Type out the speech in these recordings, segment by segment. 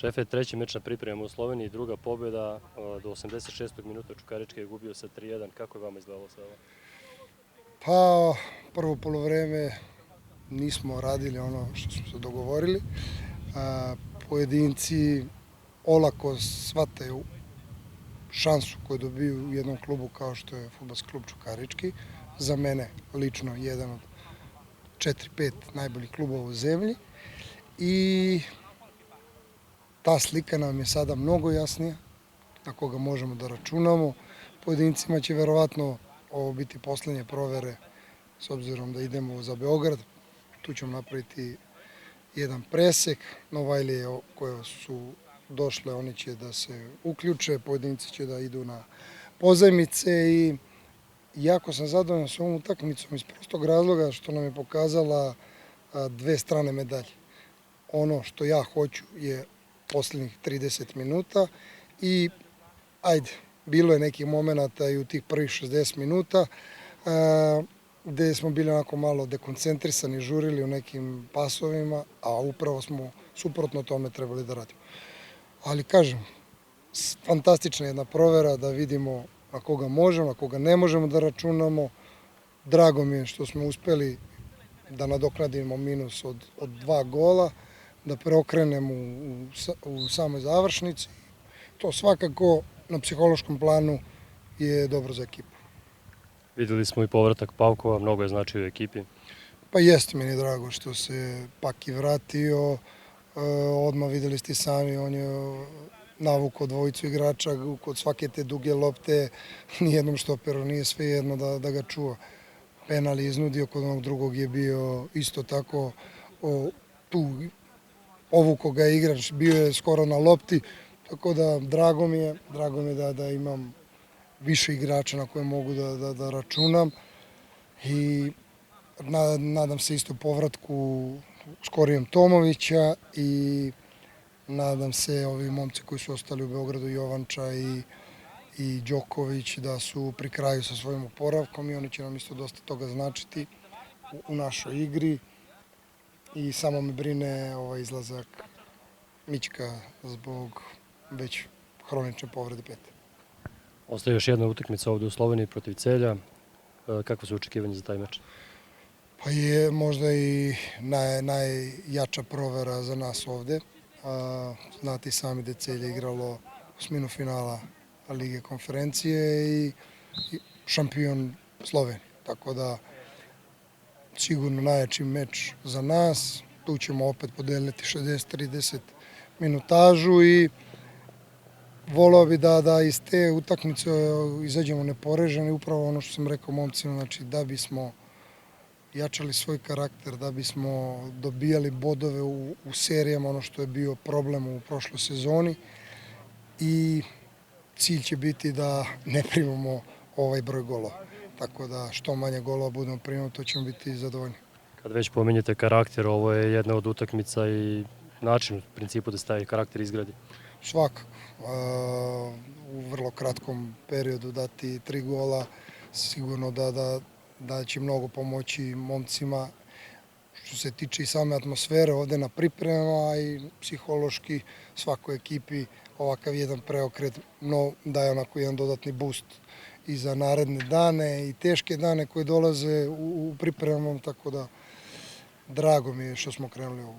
Šefe, treći meč na pripremama u Sloveniji, druga pobjeda, do 86. minuta Čukarički je gubio sa 3:1. Kako je vama izgledalo sve ovo? Pa, prvo polovreme nismo radili ono što smo se dogovorili. Pojedinci olako shvataju šansu koju dobiju u jednom klubu kao što je fudbalski klub Čukarički. Za mene lično jedan od 4-5 najboljih klubova u zemlji. I ta slika nam je sada mnogo jasnija, na koga možemo da računamo. Pojedincima će verovatno ovo biti poslednje provere s obzirom da idemo za Beograd. Tu ćemo napraviti jedan presek. Novajlije koje su došle, oni će da se uključe, pojedinci će da idu na pozajmice i jako sam zadovoljan s ovom utakmicom iz prostog razloga što nam je pokazala dve strane medalje. Ono što ja hoću je poslednjih 30 minuta i bilo je nekih momenata i u tih prvih 60 minuta gde smo bili onako malo dekoncentrisani, žurili u nekim pasovima, a upravo smo suprotno tome trebali da radimo. Ali kažem, fantastična jedna provera da vidimo na koga možemo, na koga ne možemo da računamo. Drago mi je što smo uspeli da nadoknadimo minus od 2 gola, da preokrenemo u samoj završnici. To svakako na psihološkom planu je dobro za ekipu. Videli smo i povratak Pavkova, mnogo je značio u ekipi. Pa jeste meni drago što se Paki vratio. Odmah videli ste sami, on je navukao dvojicu igrača kod svake te duge lopte. Nijednom štoperu nije svejedno da ga čuva. Penal je iznudio, kod onog drugog je bio isto tako tu ovukao ga igrač, bio je skoro na lopti. Tako da drago mi je da imam više igrača na koje mogu da računam i nadam se isto povratku skorijem Tomovića i nadam se ovi momci koji su ostali u Beogradu, Jovanča i Đoković, da su pri kraju sa svojim oporavkom i oni će nam isto dosta toga značiti u našoj igri i samo me brine ovaj izlazak Mićka zbog već hronične povrede pete. Ostaje još jedna utakmica ovde u Sloveniji protiv Celja. Kakve su očekivanje za taj meč? Pa je možda i najjača provera za nas ovde. Znate i sami da je Celje igralo osminu finala Lige konferencije i šampion Slovenije. Tako da sigurno najjači meč za nas. Tu ćemo opet podeliti 60-30 minutažu i voleo bi da iz te utakmice izađemo neporeženi, upravo ono što sam rekao momcima, znači da bismo jačali svoj karakter, da bismo dobijali bodove u serijama, ono što je bio problem u prošloj sezoni i cilj će biti da ne primamo ovaj broj golova. Tako da što manje golova budemo primati, to ćemo biti zadovoljni. Kad već pominjete karakter, ovo je jedna od utakmica i način u principu da se taj karakter izgradi. Svakako. U vrlo kratkom periodu dati 3 gola, sigurno da će mnogo pomoći momcima što se tiče i same atmosfere ovde na pripremama i psihološki svakoj ekipi ovakav jedan preokret daje onako jedan dodatni boost i za naredne dane i teške dane koje dolaze u pripremama, tako da drago mi je što smo krenuli u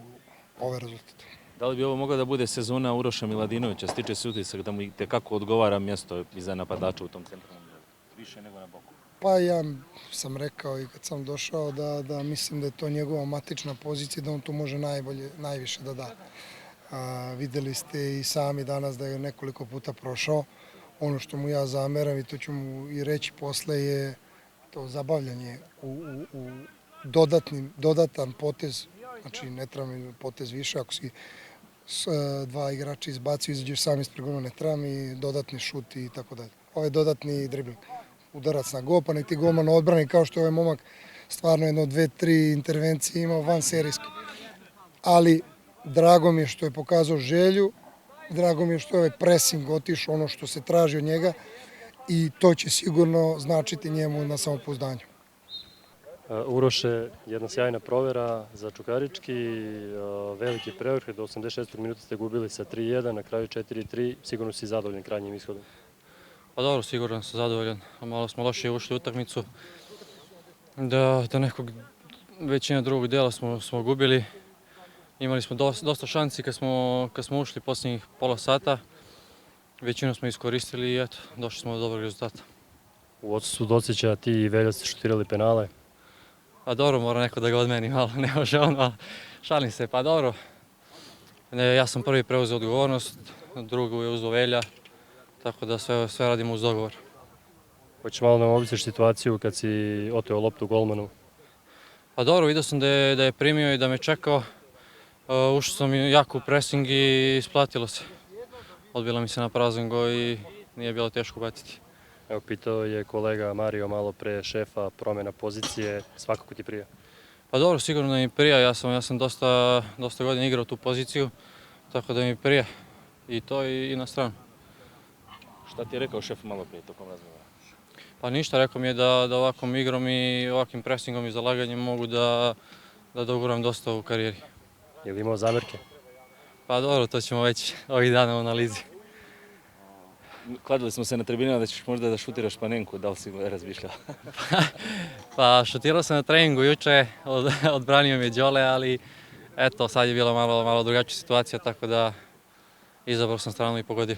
ove rezultate. Da li bi ovo mogla da bude sezona Uroša Miladinovića? Stiče se utisak da mu itekako odgovara mjesto iza napadača u tom centralnom delu? Više nego na boku. Pa ja sam rekao i kad sam došao da mislim da je to njegova matična pozicija, da on tu može najviše da da. Videli ste i sami danas da je nekoliko puta prošao. Ono što mu ja zameram i to ću mu i reći posle je to zabavljanje u dodatan potez. Znači ne treba mi potez više, ako si dva igrača izbacio, izađeš sam ispred gola, ne treba mi dodatni šut i tako dalje. Ovo je dodatni dribling, udarac na gol, pa nek ti golman odbrani kao što je ovaj momak stvarno jedno 2-3 intervencije imao van serijski. Ali drago mi je što je pokazao želju, drago mi je što je ovaj pressing otišao ono što se traži od njega i to će sigurno značiti njemu na samopouzdanju. Uroše, jedna sjajna provera za Čukarički, veliki preokret, do 86. minuta ste gubili sa 3-1, na kraju 4-3, sigurno si zadovoljan krajnjim ishodom. Pa dobro, sigurno sam zadovoljan. Malo smo lošije ušli u utakmicu. Do nekog većina drugog dela smo gubili. Imali smo dosta šanci kad smo ušli posljednjih pola sata. Većinu smo iskoristili i eto, došli smo do dobrog rezultata. U odsustvu Docića ti i Velja ste šutirali penale. Pa dobro, mora neko da ga odmeni malo, ne može on, ali šalim se. Pa dobro, ja sam prvi preuzeo odgovornost, drugu je uzeo Velja, tako da sve radimo uz dogovor. Hoćeš malo nam objasniš situaciju kad si oteo loptu golmanu? Pa dobro, vidio sam da je primio i da me čekao. Ušao sam jako u presing i isplatilo se. Odbila mi se na prazan go i nije bilo teško baciti. Evo, pitao je kolega Mario malo pre šefa promjena pozicije, svakako ti prija. Pa dobro, sigurno da mi prija, ja sam dosta godina igrao tu poziciju, tako da mi prija i to i na stranu. Šta ti je rekao šef malo prije tokom razgovora? Pa ništa, rekao mi je da ovakvom igrom i ovakvim presingom i zalaganjem mogu da doguram dosta u karijeri. Je li imao zamjerke? Pa dobro, to ćemo već ovih dana u analizi. Kladili smo se na tribinama da ćeš možda da šutiraš Panenku, da li si razmišljao? Pa šutirao sam na treningu juče, odbranio mi je Đole, ali eto, sad je bila malo drugačija situacija, tako da izabrao sam stranu i pogodio.